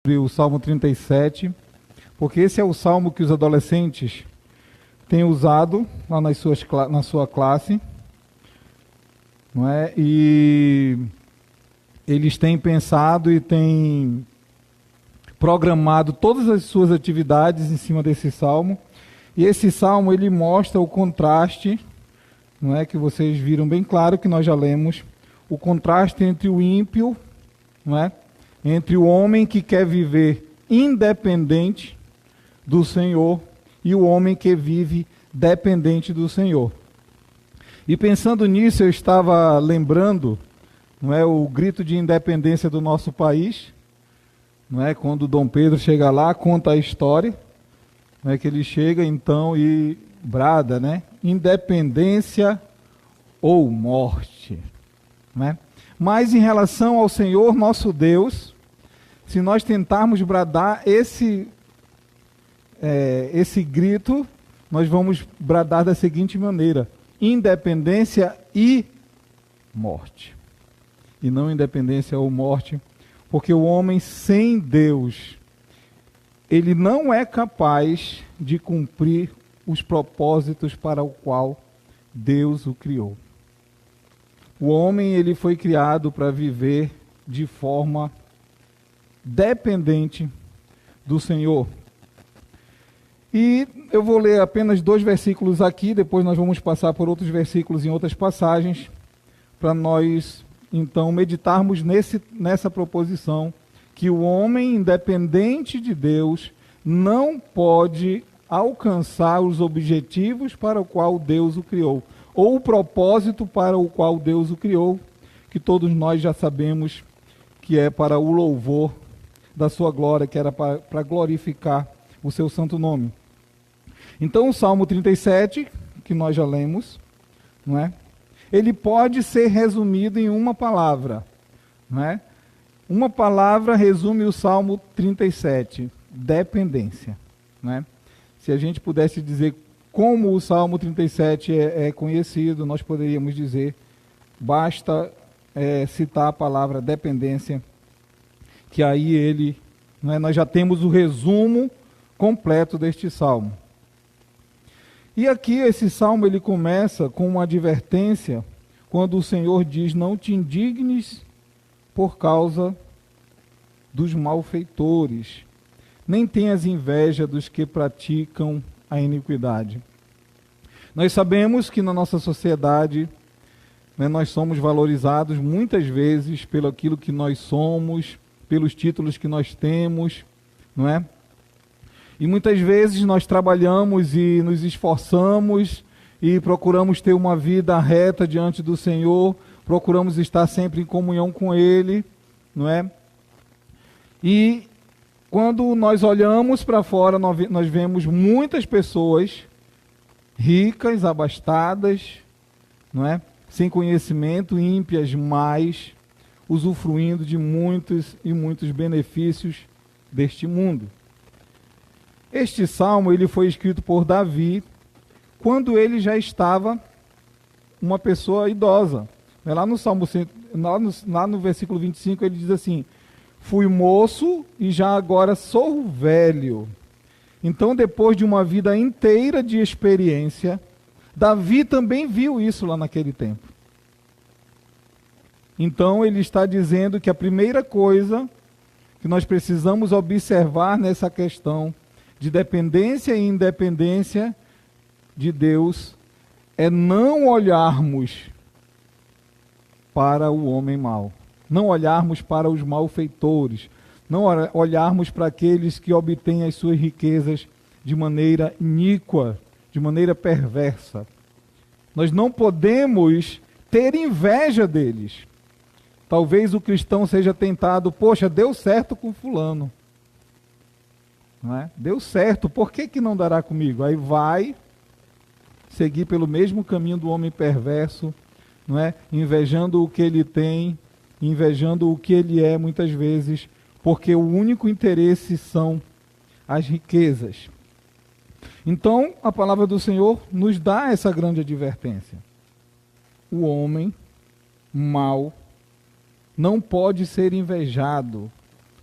o Salmo 37, porque esse é o salmo que os adolescentes têm usado lá na sua classe, não é? E eles têm pensado e têm programado todas as suas atividades em cima desse salmo. E esse salmo ele mostra o contraste, não é, que vocês viram bem claro que nós já lemos, o contraste entre o ímpio, não é, entre o homem que quer viver independente do Senhor e o homem que vive dependente do Senhor. E pensando nisso, eu estava lembrando, não é, o grito de independência do nosso país, não é, quando Dom Pedro chega lá, conta a história, não é, que ele chega então e brada, né, independência ou morte, não é? Mas em relação ao Senhor nosso Deus, se nós tentarmos bradar esse grito, nós vamos bradar da seguinte maneira: independência e morte. E não independência ou morte, porque o homem sem Deus, ele não é capaz de cumprir os propósitos para o qual Deus o criou. O homem ele foi criado para viver de forma dependente do Senhor. E eu vou ler apenas 2 versículos aqui, depois nós vamos passar por outros versículos em outras passagens, para nós então meditarmos nessa proposição que o homem independente de Deus não pode alcançar os objetivos para o qual Deus o criou, ou o propósito para o qual Deus o criou, que todos nós já sabemos que é para o louvor da sua glória, que era para glorificar o seu santo nome. Então o Salmo 37, que nós já lemos, não é? Ele pode ser resumido em uma palavra, não é? Uma palavra resume o Salmo 37, dependência, não é? Se a gente pudesse dizer como o Salmo 37 é conhecido, nós poderíamos dizer, basta citar a palavra dependência, que aí ele, não é, nós já temos o resumo completo deste salmo. E aqui esse salmo ele começa com uma advertência, quando o Senhor diz: não te indignes por causa dos malfeitores, nem tenhas inveja dos que praticam a iniquidade. Nós sabemos que na nossa sociedade, né, nós somos valorizados muitas vezes pelo aquilo que nós somos, pelos títulos que nós temos, não é? E muitas vezes nós trabalhamos e nos esforçamos e procuramos ter uma vida reta diante do Senhor, procuramos estar sempre em comunhão com Ele, não é? E quando nós olhamos para fora, nós vemos muitas pessoas ricas, abastadas, não é? Sem conhecimento, ímpias, mas usufruindo de muitos e muitos benefícios deste mundo. Este salmo ele foi escrito por Davi quando ele já estava uma pessoa idosa. Lá no Salmo, lá no versículo 25 ele diz assim: fui moço e já agora sou velho. Então, depois de uma vida inteira de experiência, Davi também viu isso lá naquele tempo. Então, ele está dizendo que a primeira coisa que nós precisamos observar nessa questão de dependência e independência de Deus é não olharmos para o homem mau, não olharmos para os malfeitores, não olharmos para aqueles que obtêm as suas riquezas de maneira iníqua, de maneira perversa. Nós não podemos ter inveja deles. Talvez o cristão seja tentado: poxa, deu certo com fulano, não é? Deu certo, por que não dará comigo? Aí vai seguir pelo mesmo caminho do homem perverso, não é? Invejando o que ele tem, invejando o que ele é muitas vezes, porque o único interesse são as riquezas. Então, a palavra do Senhor nos dá essa grande advertência. O homem mau não pode ser invejado,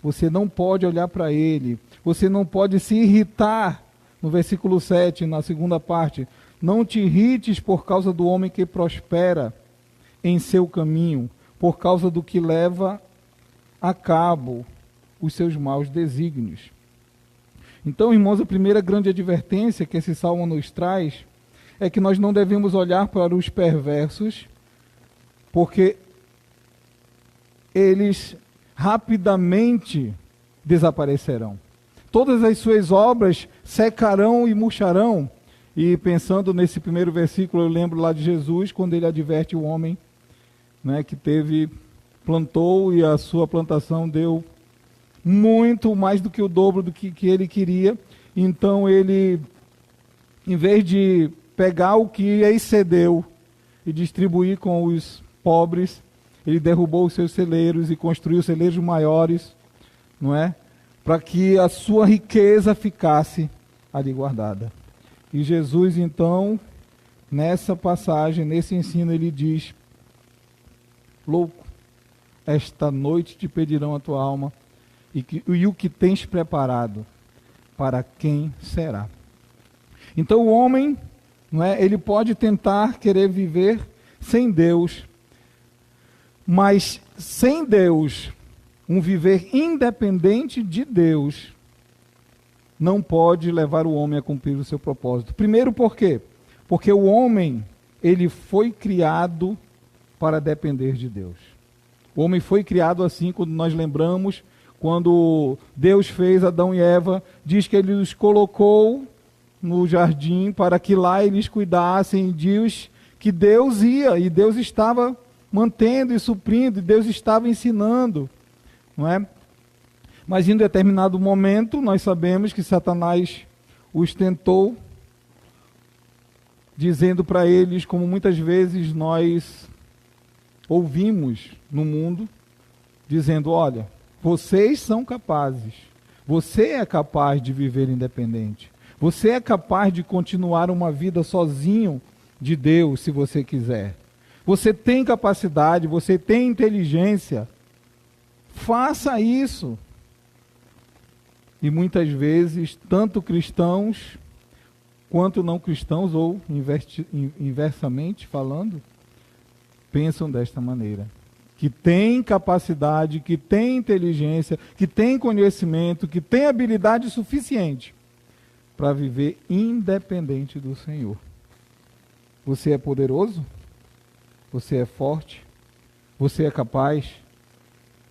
Você não pode olhar para ele. Você não pode se irritar. No versículo 7, na segunda parte. Não te irrites por causa do homem que prospera em seu caminho, por causa do que leva a cabo os seus maus desígnios. Então, irmãos, a primeira grande advertência que esse salmo nos traz é que nós não devemos olhar para os perversos, porque eles rapidamente desaparecerão. Todas as suas obras secarão e murcharão. E pensando nesse primeiro versículo, eu lembro lá de Jesus, quando ele adverte o homem, né, que plantou e a sua plantação deu muito mais do que o dobro do que ele queria. Então ele, em vez de pegar o que excedeu e distribuir com os pobres, ele derrubou os seus celeiros e construiu celeiros maiores, não é? Para que a sua riqueza ficasse ali guardada. E Jesus, então, nessa passagem, nesse ensino, ele diz: louco, esta noite te pedirão a tua alma, e o que tens preparado, para quem será? Então o homem, não é, ele pode tentar querer viver sem Deus, mas sem Deus, um viver independente de Deus, não pode levar o homem a cumprir o seu propósito. Primeiro, por quê? Porque o homem, ele foi criado para depender de Deus. O homem foi criado assim, quando nós lembramos, quando Deus fez Adão e Eva, diz que ele os colocou no jardim para que lá eles cuidassem, diz que Deus ia, e Deus estava mantendo e suprindo, e Deus estava ensinando, não é? Mas em determinado momento, nós sabemos que Satanás os tentou, dizendo para eles, como muitas vezes nós ouvimos no mundo, dizendo: olha, vocês são capazes, você é capaz de viver independente, você é capaz de continuar uma vida sozinho de Deus, se você quiser. Você tem capacidade, você tem inteligência, faça isso. E muitas vezes, tanto cristãos quanto não cristãos, ou inversamente falando, pensam desta maneira. Que tem capacidade, que tem inteligência, que tem conhecimento, que tem habilidade suficiente para viver independente do Senhor. Você é poderoso? Você é forte? Você é capaz?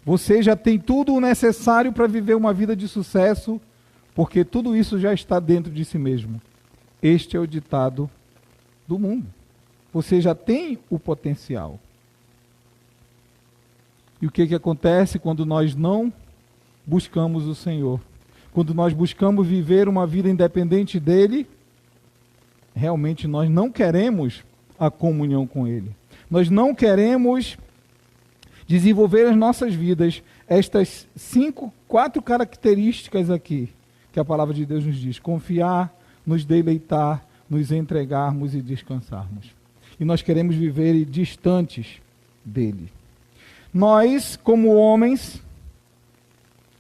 Você já tem tudo o necessário para viver uma vida de sucesso, porque tudo isso já está dentro de si mesmo. Este é o ditado do mundo. Você já tem o potencial. E o que acontece quando nós não buscamos o Senhor? Quando nós buscamos viver uma vida independente dEle, realmente nós não queremos a comunhão com Ele. Nós não queremos desenvolver as nossas vidas, estas 4 características aqui, que a palavra de Deus nos diz: confiar, nos deleitar, nos entregarmos e descansarmos. E nós queremos viver distantes dele. Nós, como homens,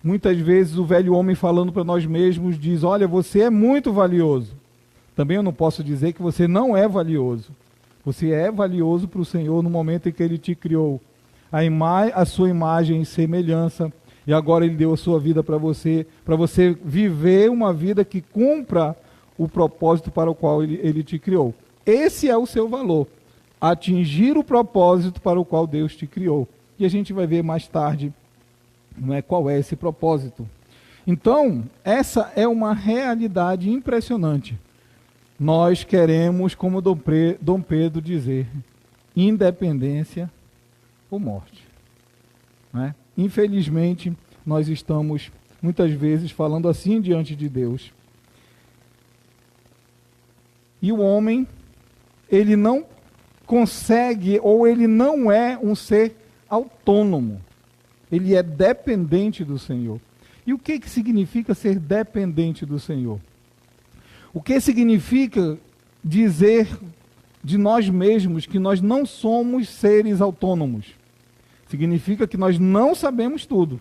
muitas vezes o velho homem falando para nós mesmos diz: olha, você é muito valioso. Também eu não posso dizer que você não é valioso. Você é valioso para o Senhor no momento em que Ele te criou. A sua imagem e semelhança, e agora Ele deu a sua vida para você viver uma vida que cumpra o propósito para o qual ele te criou. Esse é o seu valor, atingir o propósito para o qual Deus te criou. E a gente vai ver mais tarde, não é, qual é esse propósito. Então, essa é uma realidade impressionante. Nós queremos, como Dom Pedro dizer, independência ou morte. Não é? Infelizmente, nós estamos muitas vezes falando assim diante de Deus. E o homem, ele não consegue, ou ele não é um ser autônomo. Ele é dependente do Senhor. E o que significa ser dependente do Senhor? O que significa dizer de nós mesmos que nós não somos seres autônomos? Significa que nós não sabemos tudo.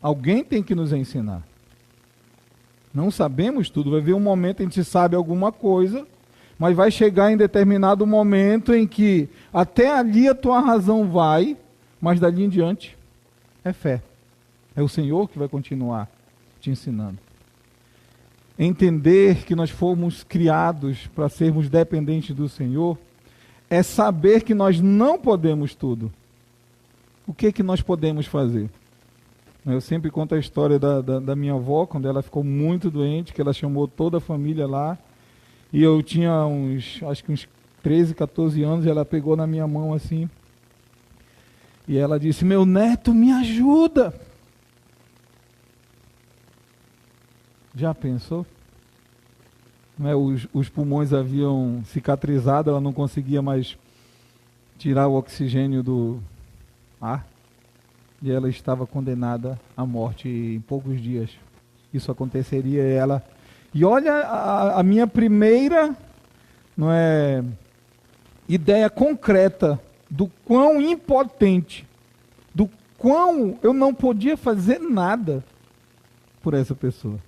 Alguém tem que nos ensinar. Não sabemos tudo. Vai haver um momento em que a gente sabe alguma coisa, mas vai chegar em determinado momento em que até ali a tua razão vai, mas dali em diante é fé. É o Senhor que vai continuar te ensinando. Entender que nós fomos criados para sermos dependentes do Senhor é saber que nós não podemos tudo. O que nós podemos fazer? Eu sempre conto a história da minha avó, quando ela ficou muito doente, que ela chamou toda a família lá, e eu tinha acho que uns 13, 14 anos, e ela pegou na minha mão assim, e ela disse: meu neto, me ajuda. Já pensou? Os pulmões haviam cicatrizado, ela não conseguia mais tirar o oxigênio do ar, e ela estava condenada à morte em poucos dias. Isso aconteceria a ela. E olha a minha primeira ideia concreta do quão impotente, do quão eu não podia fazer nada por essa pessoa.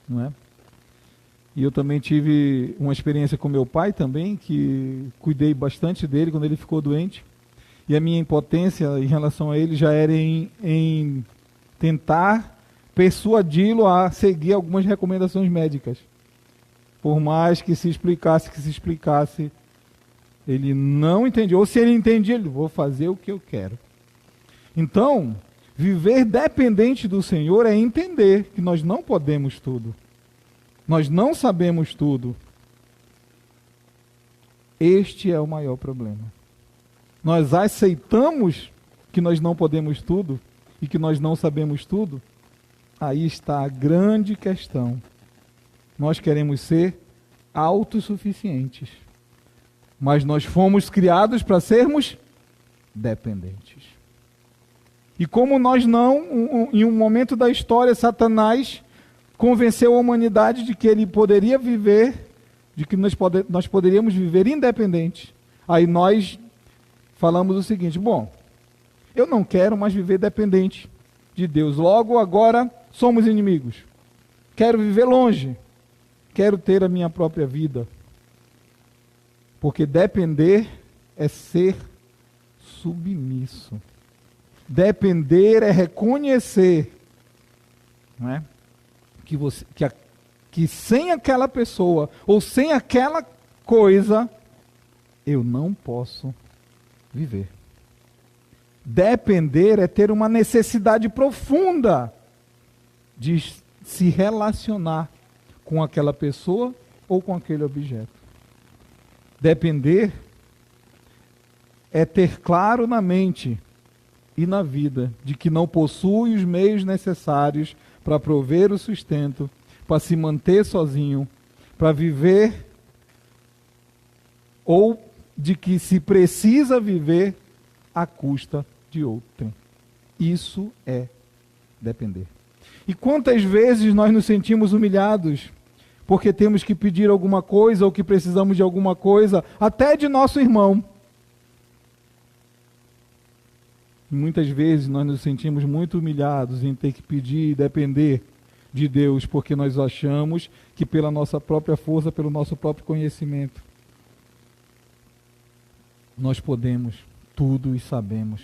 Não é? E eu também tive uma experiência com meu pai também, que cuidei bastante dele quando ele ficou doente. E a minha impotência em relação a ele já era em tentar persuadi-lo a seguir algumas recomendações médicas. Por mais que se explicasse, ele não entendia. Ou se ele entendia, ele: vou fazer o que eu quero. Então, viver dependente do Senhor é entender que nós não podemos tudo. Nós não sabemos tudo. Este é o maior problema. Nós aceitamos que nós não podemos tudo e que nós não sabemos tudo. Aí está a grande questão. Nós queremos ser autossuficientes, mas nós fomos criados para sermos dependentes. E como nós não, em um momento da história, Satanás convenceu a humanidade de que ele poderia viver, de que nós poderíamos viver independentes. Aí nós falamos o seguinte: bom, eu não quero mais viver dependente de Deus, logo agora somos inimigos. Quero viver longe, quero ter a minha própria vida. Porque depender é ser submisso. Depender é reconhecer, não é? Que sem aquela pessoa ou sem aquela coisa eu não posso viver. Depender é ter uma necessidade profunda de se relacionar com aquela pessoa ou com aquele objeto. Depender é ter claro na mente e na vida de que não possui os meios necessários para prover o sustento, para se manter sozinho, para viver, ou de que se precisa viver à custa de outrem. Isso é depender. E quantas vezes nós nos sentimos humilhados porque temos que pedir alguma coisa ou que precisamos de alguma coisa, até de nosso irmão. E muitas vezes nós nos sentimos muito humilhados em ter que pedir e depender de Deus, porque nós achamos que pela nossa própria força, pelo nosso próprio conhecimento, nós podemos tudo e sabemos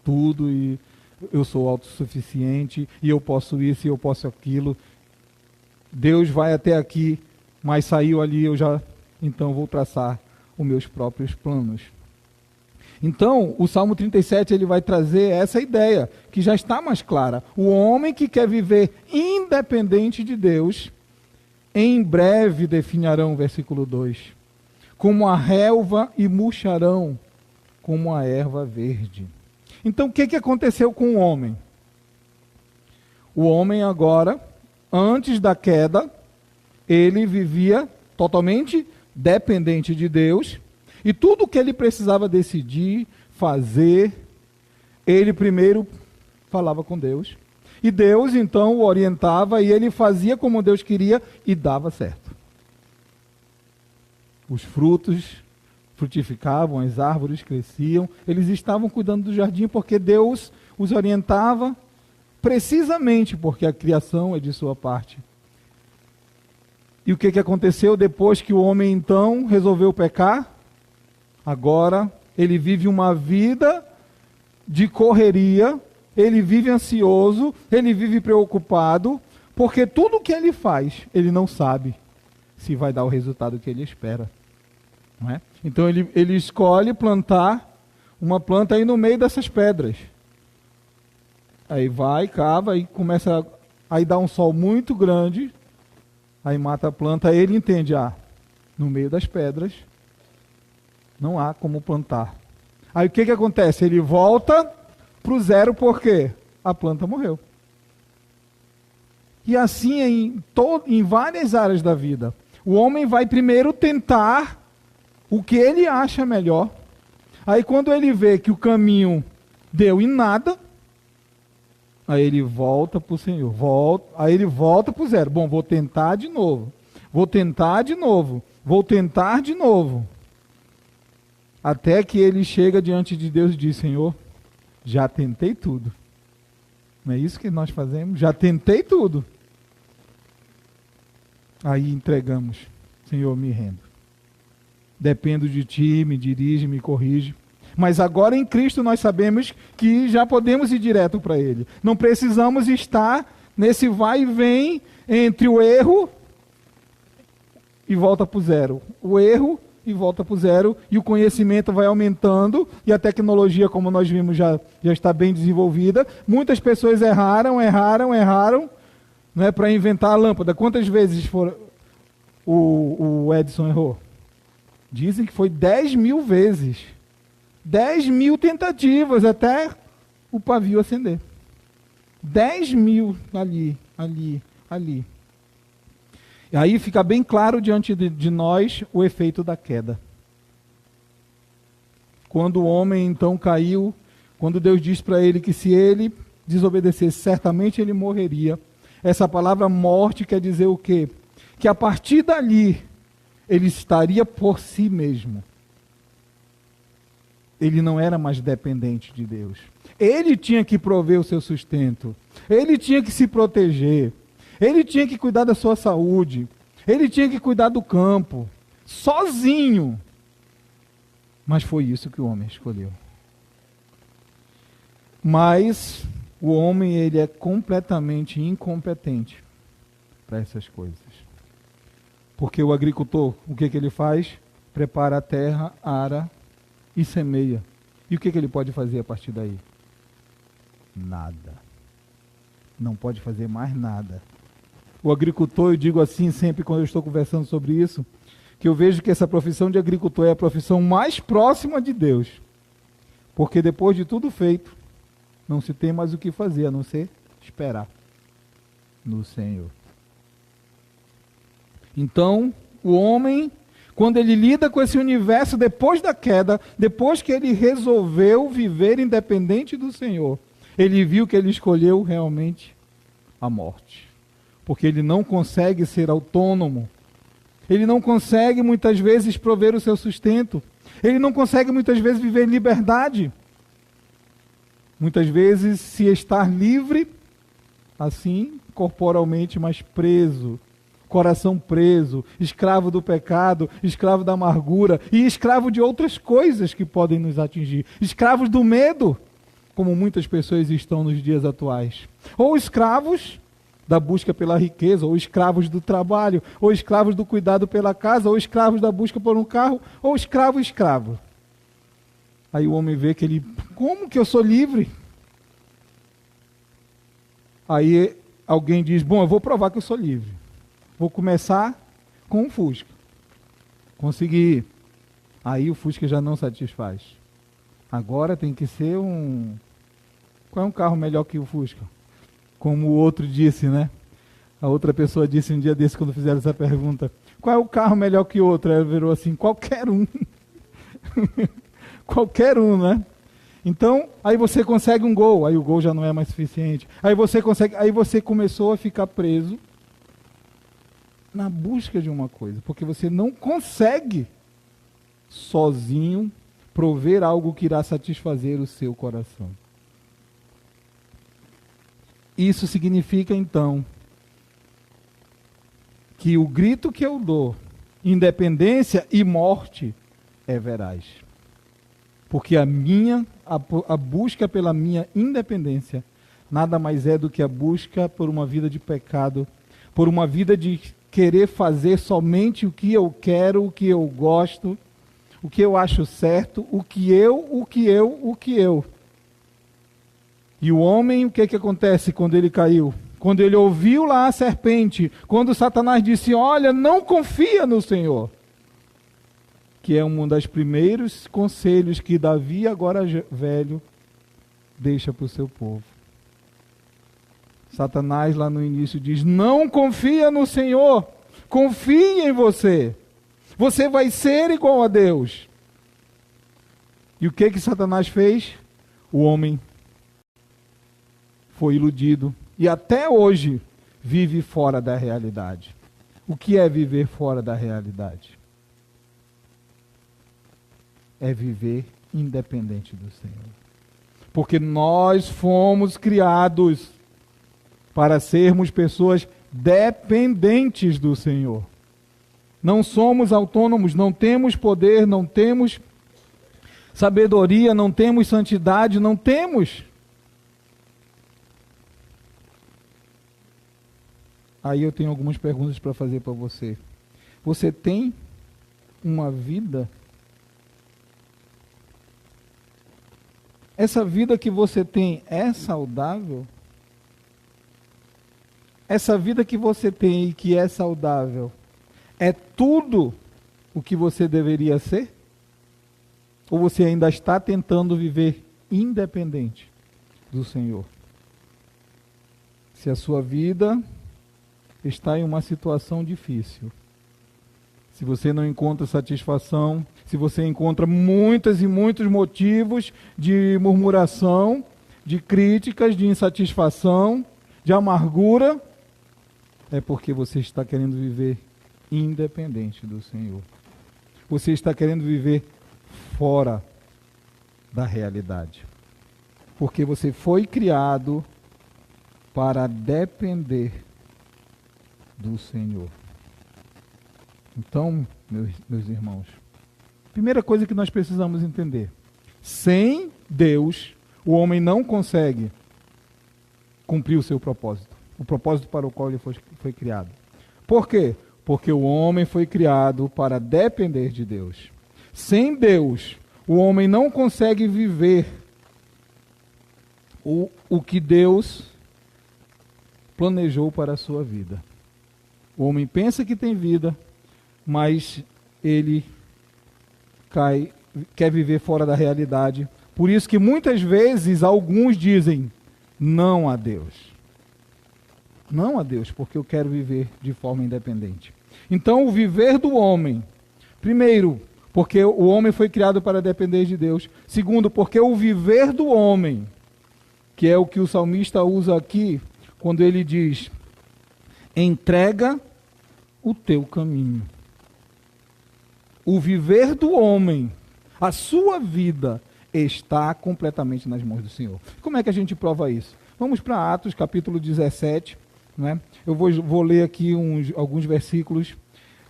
tudo, e eu sou autossuficiente, e eu posso isso e eu posso aquilo. Deus vai até aqui, mas saiu ali, então vou traçar os meus próprios planos. Então, o Salmo 37 ele vai trazer essa ideia, que já está mais clara. O homem que quer viver independente de Deus, em breve definharão, versículo 2, como a relva e murcharão como a erva verde. Então, o que aconteceu com o homem? O homem agora, antes da queda, ele vivia totalmente dependente de Deus, e tudo o que ele precisava decidir, fazer, ele primeiro falava com Deus, e Deus então o orientava, e ele fazia como Deus queria, e dava certo. Os frutos frutificavam, as árvores cresciam, eles estavam cuidando do jardim porque Deus os orientava, precisamente porque a criação é de sua parte. E o que aconteceu depois que o homem então resolveu pecar? Agora ele vive uma vida de correria, ele vive ansioso, ele vive preocupado, porque tudo que ele faz, ele não sabe se vai dar o resultado que ele espera. Não é? Então ele escolhe plantar uma planta aí no meio dessas pedras. Aí vai, cava, aí começa, aí dá um sol muito grande, aí mata a planta, aí ele entende, no meio das pedras não há como plantar. Aí o que acontece? Ele volta para o zero, porque a planta morreu. E assim em várias áreas da vida. O homem vai primeiro tentar o que ele acha melhor. Aí quando ele vê que o caminho deu em nada, aí ele volta para o Senhor. Aí ele volta para o zero. Bom, vou tentar de novo. Vou tentar de novo. Vou tentar de novo. Até que ele chega diante de Deus e diz, Senhor, já tentei tudo. Não é isso que nós fazemos? Já tentei tudo. Aí entregamos. Senhor, me rendo. Dependo de Ti, me dirige, me corrige. Mas agora em Cristo nós sabemos que já podemos ir direto para Ele. Não precisamos estar nesse vai e vem entre o erro e volta para o zero. O erro e volta para o zero, e o conhecimento vai aumentando, e a tecnologia, como nós vimos, já está bem desenvolvida. Muitas pessoas erraram, não é, para inventar a lâmpada. Quantas vezes o Edison errou? Dizem que foi 10.000 vezes. 10.000 tentativas até o pavio acender. 10.000 ali. E aí fica bem claro diante de nós o efeito da queda. Quando o homem então caiu, quando Deus diz para ele que se ele desobedecesse, certamente ele morreria. Essa palavra morte quer dizer o quê? Que a partir dali, ele estaria por si mesmo. Ele não era mais dependente de Deus. Ele tinha que prover o seu sustento. Ele tinha que se proteger. Ele tinha que cuidar da sua saúde. Ele tinha que cuidar do campo. Sozinho. Mas foi isso que o homem escolheu. Mas o homem, ele é completamente incompetente para essas coisas. Porque o agricultor, o que ele faz? Prepara a terra, ara e semeia. E o que ele pode fazer a partir daí? Nada. Não pode fazer mais nada. O agricultor, eu digo assim sempre quando eu estou conversando sobre isso, que eu vejo que essa profissão de agricultor é a profissão mais próxima de Deus. Porque depois de tudo feito, não se tem mais o que fazer, a não ser esperar no Senhor. Então, o homem, quando ele lida com esse universo depois da queda, depois que ele resolveu viver independente do Senhor, ele viu que ele escolheu realmente a morte. Porque ele não consegue ser autônomo. Ele não consegue muitas vezes prover o seu sustento. Ele não consegue muitas vezes viver em liberdade. Muitas vezes se estar livre, assim, corporalmente, mas preso. Coração preso, escravo do pecado, escravo da amargura e escravo de outras coisas que podem nos atingir. Escravos do medo, como muitas pessoas estão nos dias atuais. Ou escravos da busca pela riqueza, ou escravos do trabalho, ou escravos do cuidado pela casa, ou escravos da busca por um carro, ou escravo. Aí o homem vê que ele, como que eu sou livre? Aí alguém diz, bom, eu vou provar que eu sou livre. Vou começar com um Fusca. Consegui. Aí o Fusca já não satisfaz. Agora tem que ser um... Qual é um carro melhor que o Fusca? Como o outro disse, né? A outra pessoa disse um dia desse, quando fizeram essa pergunta, qual é o carro melhor que o outro? Aí ele virou assim, qualquer um. Qualquer um, né? Então, aí você consegue um Gol, aí o Gol já não é mais suficiente. Aí você começou a ficar preso na busca de uma coisa, porque você não consegue sozinho prover algo que irá satisfazer o seu coração. isso significa então que o grito que eu dou, independência e morte, é veraz. Porque a busca pela minha independência nada mais é do que a busca por uma vida de pecado, por uma vida de querer fazer somente o que eu quero, o que eu gosto, o que eu acho certo, o que eu. E o homem, o que acontece quando ele caiu? Quando ele ouviu lá a serpente, quando Satanás disse, olha, não confia no Senhor. Que é um dos primeiros conselhos que Davi, agora velho, deixa para o seu povo. Satanás lá no início diz, não confia no Senhor, confie em você. Você vai ser igual a Deus. E o que Satanás fez? O homem foi iludido e até hoje vive fora da realidade. O que é viver fora da realidade? É viver independente do Senhor. Porque nós fomos criados para sermos pessoas dependentes do Senhor. Não somos autônomos, não temos poder, não temos sabedoria, não temos santidade, não temos. Aí eu tenho algumas perguntas para fazer para você. Você tem uma vida? Essa vida que você tem é saudável? Essa vida que você tem e que é saudável é tudo o que você deveria ser? Ou você ainda está tentando viver independente do Senhor? Se a sua vida está em uma situação difícil, se você não encontra satisfação, se você encontra muitas e muitos motivos de murmuração, de críticas, de insatisfação, de amargura, é porque você está querendo viver independente do Senhor. Você está querendo viver fora da realidade. Porque você foi criado para depender do Senhor. Então, meus irmãos, primeira coisa que nós precisamos entender: sem Deus, o homem não consegue cumprir o seu propósito. O propósito para o qual ele foi criado. Por quê? Porque o homem foi criado para depender de Deus. Sem Deus, o homem não consegue viver o que Deus planejou para a sua vida. O homem pensa que tem vida, mas ele quer viver fora da realidade. Por isso que muitas vezes alguns dizem não a Deus. Não a Deus, porque eu quero viver de forma independente. Então, o viver do homem, primeiro, porque o homem foi criado para depender de Deus. Segundo, porque o viver do homem, que é o que o salmista usa aqui, quando ele diz, entrega o teu caminho. O viver do homem, a sua vida, está completamente nas mãos do Senhor. Como é que a gente prova isso? Vamos para Atos, capítulo 17. Né? Eu vou ler aqui alguns versículos.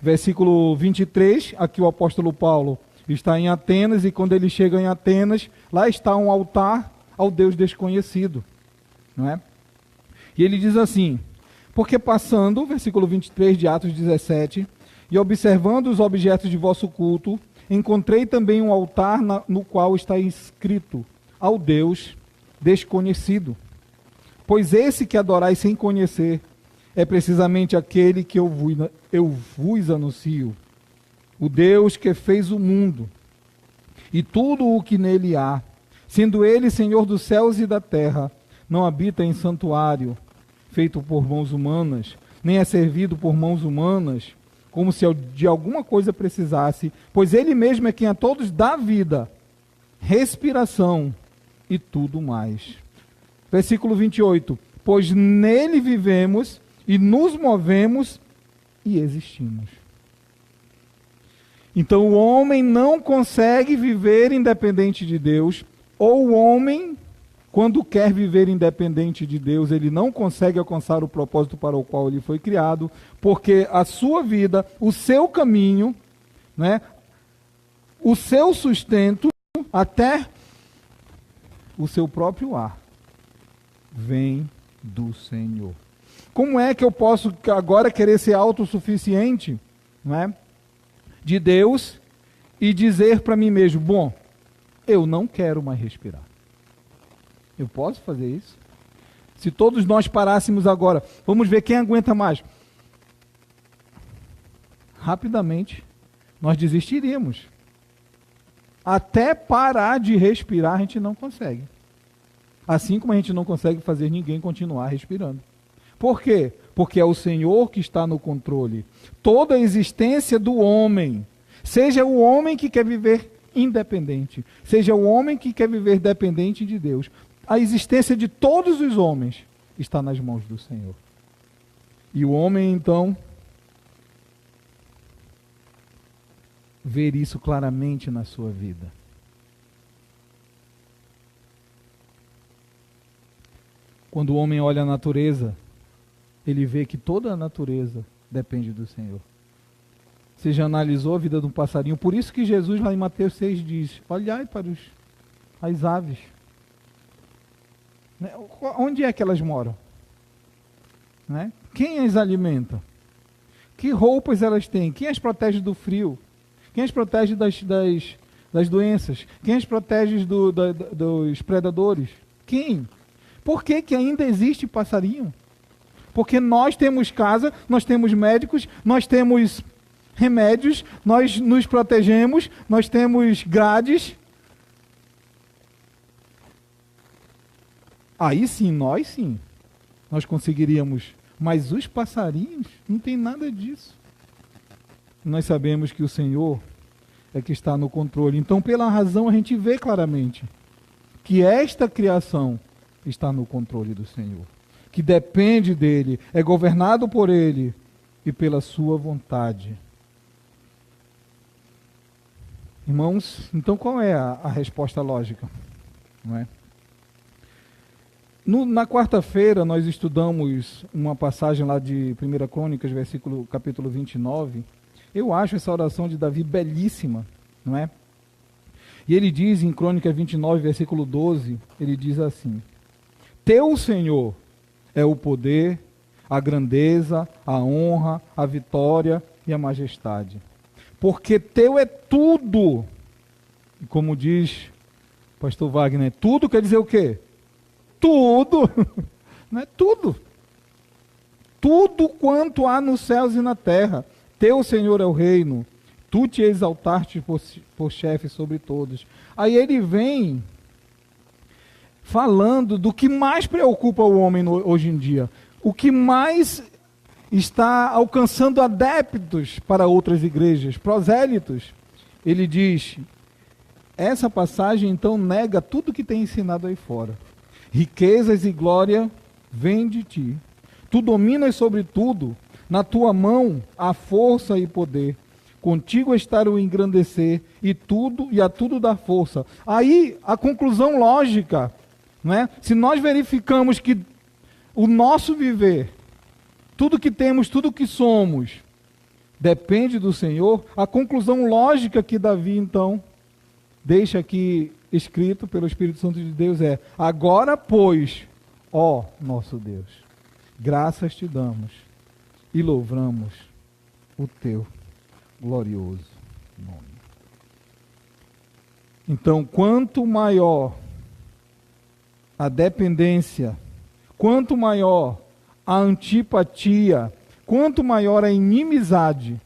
Versículo 23, aqui o apóstolo Paulo está em Atenas, e quando ele chega em Atenas, lá está um altar ao Deus desconhecido. Não é? E ele diz assim, porque passando, versículo 23 de Atos 17, e observando os objetos de vosso culto, encontrei também um altar no qual está escrito, ao Deus desconhecido. Pois esse que adorais sem conhecer é precisamente aquele que eu vos anuncio. O Deus que fez o mundo e tudo o que nele há, sendo ele Senhor dos céus e da terra, não habita em santuário feito por mãos humanas, nem é servido por mãos humanas, como se de alguma coisa precisasse, pois ele mesmo é quem a todos dá vida, respiração e tudo mais. Versículo 28, pois nele vivemos e nos movemos e existimos. Então o homem não consegue viver independente de Deus, ou o homem quando quer viver independente de Deus, ele não consegue alcançar o propósito para o qual ele foi criado, porque a sua vida, o seu caminho, né, o seu sustento, até o seu próprio ar, vem do Senhor. Como é que eu posso agora querer ser autossuficiente, né, de Deus e dizer para mim mesmo, bom, eu não quero mais respirar? Eu posso fazer isso? Se todos nós parássemos agora, vamos ver quem aguenta mais. Rapidamente, nós desistiríamos. Até parar de respirar, a gente não consegue. Assim como a gente não consegue fazer ninguém continuar respirando. Por quê? Porque é o Senhor que está no controle. Toda a existência do homem, seja o homem que quer viver independente, seja o homem que quer viver dependente de Deus, a existência de todos os homens está nas mãos do Senhor. E o homem, então, ver isso claramente na sua vida. Quando o homem olha a natureza, ele vê que toda a natureza depende do Senhor. Você já analisou a vida de um passarinho? Por isso que Jesus lá em Mateus 6 diz, olhai para as aves. Onde é que elas moram? Né? Quem as alimenta? Que roupas elas têm? Quem as protege do frio? Quem as protege das doenças? Quem as protege dos predadores? Quem? Por que que ainda existe passarinho? Porque nós temos casa, nós temos médicos, nós temos remédios, nós nos protegemos, nós temos grades. Aí sim, nós conseguiríamos. Mas os passarinhos, não tem nada disso. Nós sabemos que o Senhor é que está no controle. Então, pela razão, a gente vê claramente que esta criação está no controle do Senhor, que depende dele, é governado por ele e pela sua vontade. Irmãos, então qual é a resposta lógica? Não é? Na quarta-feira nós estudamos uma passagem lá de 1 Crônicas, capítulo 29. Eu acho essa oração de Davi belíssima, não é? E ele diz em Crônicas 29, versículo 12, ele diz assim: Teu, Senhor, é o poder, a grandeza, a honra, a vitória e a majestade. Porque teu é tudo. E como diz o pastor Wagner, tudo quer dizer o quê? Tudo. Não é tudo. Tudo quanto há nos céus e na terra. Teu, Senhor, é o reino. Tu te exaltaste por chefe sobre todos. Aí ele vem falando do que mais preocupa o homem hoje em dia. O que mais está alcançando adeptos para outras igrejas, prosélitos. Ele diz, essa passagem então nega tudo que tem ensinado aí fora. Riquezas e glória vêm de ti. Tu dominas sobre tudo. Na tua mão há força e poder. Contigo está o engrandecer e a tudo dar força. Aí a conclusão lógica, não é? Se nós verificamos que o nosso viver, tudo que temos, tudo que somos, depende do Senhor, a conclusão lógica que Davi então deixa aqui escrito pelo Espírito Santo de Deus é: agora, pois, ó nosso Deus, graças te damos e louvamos o teu glorioso nome. Então, quanto maior a dependência, quanto maior a antipatia, quanto maior a inimizade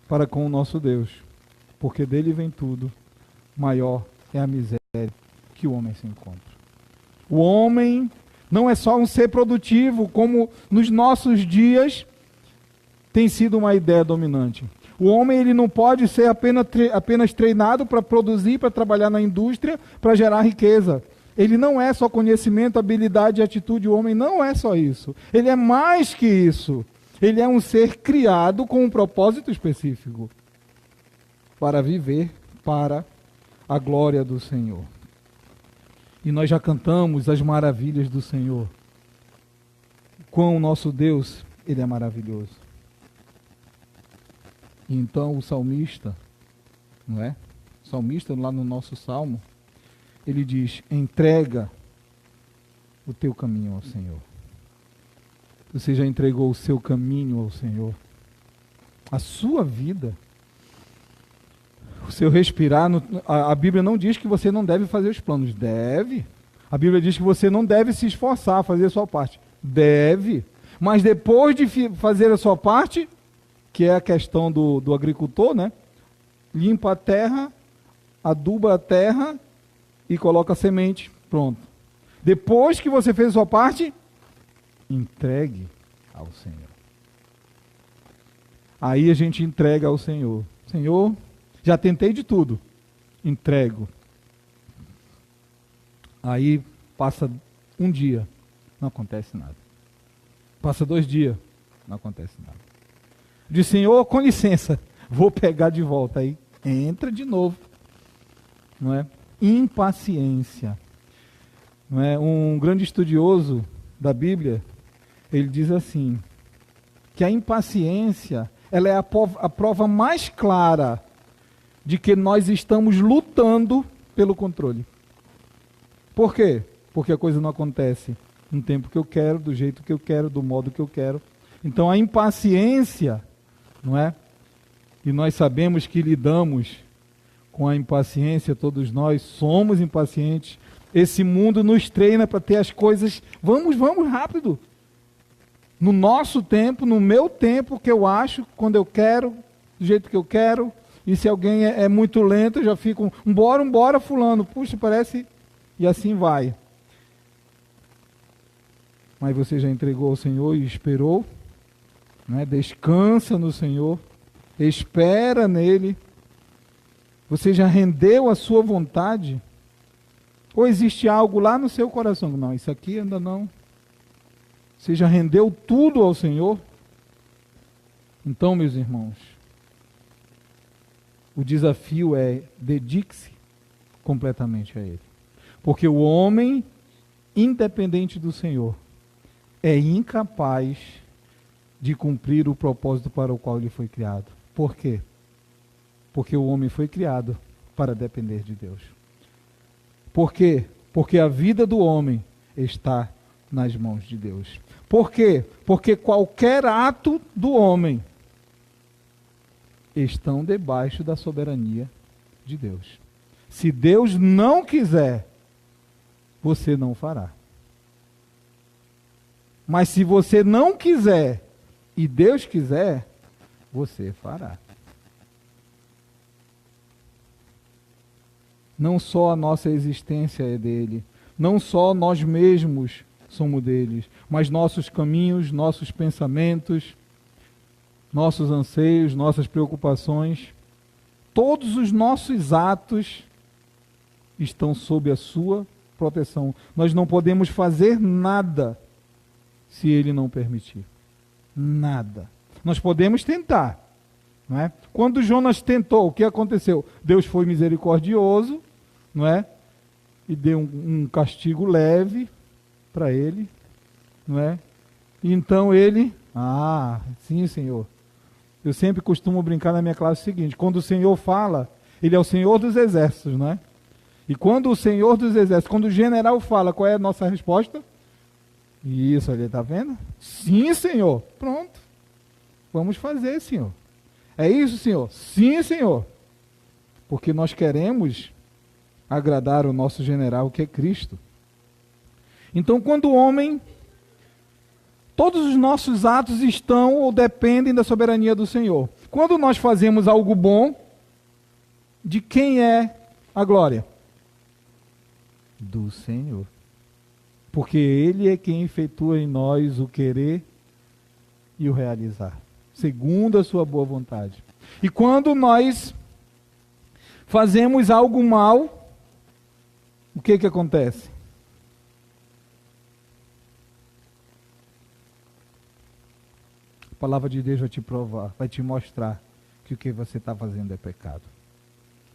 para com o nosso Deus, porque dele vem tudo, maior é a miséria que o homem se encontra. O homem não é só um ser produtivo, como nos nossos dias tem sido uma ideia dominante. O homem ele não pode ser apenas treinado para produzir, para trabalhar na indústria, para gerar riqueza. Ele não é só conhecimento, habilidade e atitude. O homem não é só isso. Ele é mais que isso. Ele é um ser criado com um propósito específico para viver para a glória do Senhor. E nós já cantamos as maravilhas do Senhor. Quão o nosso Deus, Ele é maravilhoso. E então o salmista, não é? O salmista lá no nosso salmo, ele diz: entrega o teu caminho ao Senhor. Você já entregou o seu caminho ao Senhor? A sua vida? O seu respirar? A Bíblia não diz que você não deve fazer os planos. Deve. A Bíblia diz que você não deve se esforçar a fazer a sua parte. Deve. Mas depois de fazer a sua parte, que é a questão do agricultor, né? Limpa a terra, aduba a terra e coloca a semente. Pronto. Depois que você fez a sua parte, entregue ao Senhor. Aí a gente entrega ao Senhor. Senhor, já tentei de tudo. Entrego. Aí passa um dia, não acontece nada. Passa 2 dias, não acontece nada. Diz: Senhor, com licença, vou pegar de volta. Aí entra de novo. Não é? Impaciência. Não é? Um grande estudioso da Bíblia, ele diz assim, que a impaciência, ela é a prova mais clara de que nós estamos lutando pelo controle. Por quê? Porque a coisa não acontece no tempo que eu quero, do jeito que eu quero, do modo que eu quero. Então a impaciência, não é? E nós sabemos que lidamos com a impaciência, todos nós somos impacientes. Esse mundo nos treina para ter as coisas, vamos rápido. No nosso tempo, no meu tempo, que eu acho, quando eu quero, do jeito que eu quero. E se alguém é muito lento, eu já fico, embora fulano, puxa, parece... E assim vai. Mas você já entregou ao Senhor e esperou, né? Descansa no Senhor, espera nele. Você já rendeu a sua vontade? Ou existe algo lá no seu coração? Não, isso aqui ainda não. Você já rendeu tudo ao Senhor? Então, meus irmãos, o desafio é: dedique-se completamente a Ele. Porque o homem, independente do Senhor, é incapaz de cumprir o propósito para o qual ele foi criado. Por quê? Porque o homem foi criado para depender de Deus. Por quê? Porque a vida do homem está nas mãos de Deus. Por quê? Porque qualquer ato do homem estão debaixo da soberania de Deus. Se Deus não quiser, você não fará. Mas se você não quiser e Deus quiser, você fará. Não só a nossa existência é dele, não só nós mesmos somos deles, mas nossos caminhos, nossos pensamentos, nossos anseios, nossas preocupações, todos os nossos atos estão sob a sua proteção. Nós não podemos fazer nada se ele não permitir. Nada. Nós podemos tentar, não é? Quando Jonas tentou, o que aconteceu? Deus foi misericordioso, não é? E deu um castigo leve para ele, não é? E então ele, sim, Senhor. Eu sempre costumo brincar na minha classe o seguinte: quando o Senhor fala, ele é o Senhor dos exércitos, não é? E quando o Senhor dos exércitos, quando o general fala, qual é a nossa resposta? Isso, ele está vendo? Sim, Senhor. Pronto. Vamos fazer, Senhor. É isso, Senhor? Sim, Senhor. Porque nós queremos agradar o nosso general, que é Cristo. Então, quando o homem, todos os nossos atos estão ou dependem da soberania do Senhor. Quando nós fazemos algo bom, de quem é a glória? Do Senhor. Porque Ele é quem efetua em nós o querer e o realizar, segundo a sua boa vontade. E quando nós fazemos algo mal, o que acontece? A palavra de Deus vai te provar, vai te mostrar que o que você está fazendo é pecado.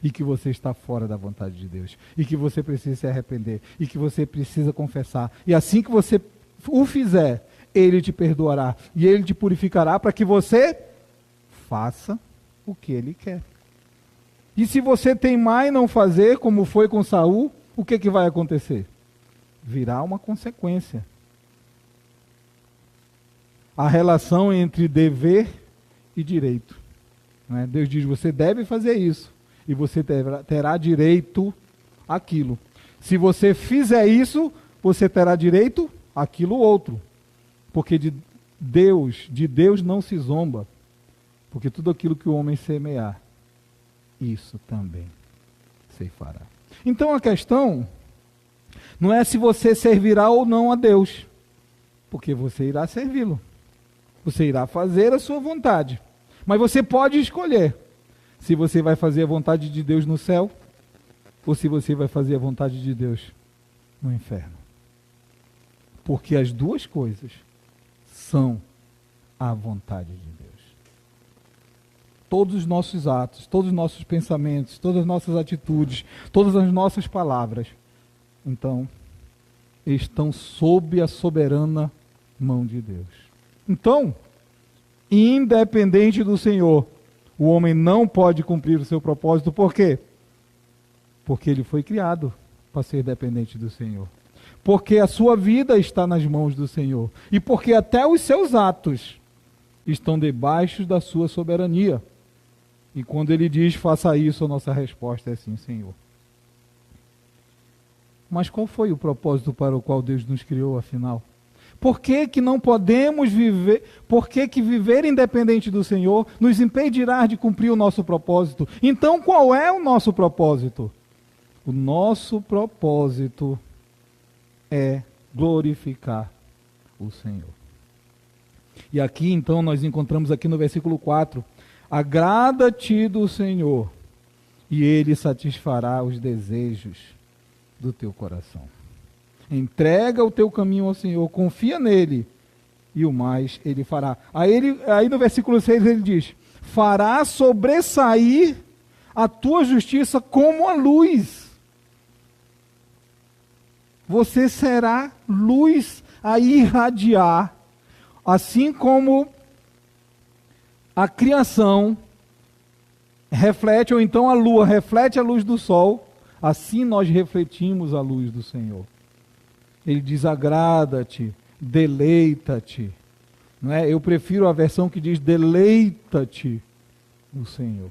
e que você está fora da vontade de Deus, e que você precisa se arrepender, e que você precisa confessar. E assim que você o fizer, Ele te perdoará, e Ele te purificará para que você faça o que Ele quer. E se você teimar em não fazer, como foi com Saul, o que vai acontecer? Virá uma consequência. A relação entre dever e direito. Né? Deus diz, você deve fazer isso, e você terá direito àquilo. Se você fizer isso, você terá direito àquilo outro. Porque de Deus não se zomba. Porque tudo aquilo que o homem semear, isso também ceifará. Então a questão não é se você servirá ou não a Deus, porque você irá servi-lo. Você irá fazer a sua vontade. Mas você pode escolher se você vai fazer a vontade de Deus no céu ou se você vai fazer a vontade de Deus no inferno. Porque as duas coisas são a vontade de Deus. Todos os nossos atos, todos os nossos pensamentos, todas as nossas atitudes, todas as nossas palavras, então, estão sob a soberana mão de Deus. Então, independente do Senhor, o homem não pode cumprir o seu propósito. Por quê? Porque ele foi criado para ser dependente do Senhor. Porque a sua vida está nas mãos do Senhor. E porque até os seus atos estão debaixo da sua soberania. E quando ele diz, faça isso, a nossa resposta é sim, Senhor. Mas qual foi o propósito para o qual Deus nos criou, afinal? Por que que não podemos viver, por que que viver independente do Senhor nos impedirá de cumprir o nosso propósito? Então, qual é o nosso propósito? O nosso propósito é glorificar o Senhor. E aqui, então, nós encontramos aqui no versículo 4, agrada-te do Senhor, e Ele satisfará os desejos do teu coração. Entrega o teu caminho ao Senhor, confia nele, e o mais ele fará. Aí no versículo 6 ele diz, fará sobressair a tua justiça como a luz. Você será luz a irradiar, assim como a criação reflete, ou então a lua reflete a luz do sol, assim nós refletimos a luz do Senhor. Ele diz, agrada-te, deleita-te. Não é? Eu prefiro a versão que diz, deleita-te no Senhor.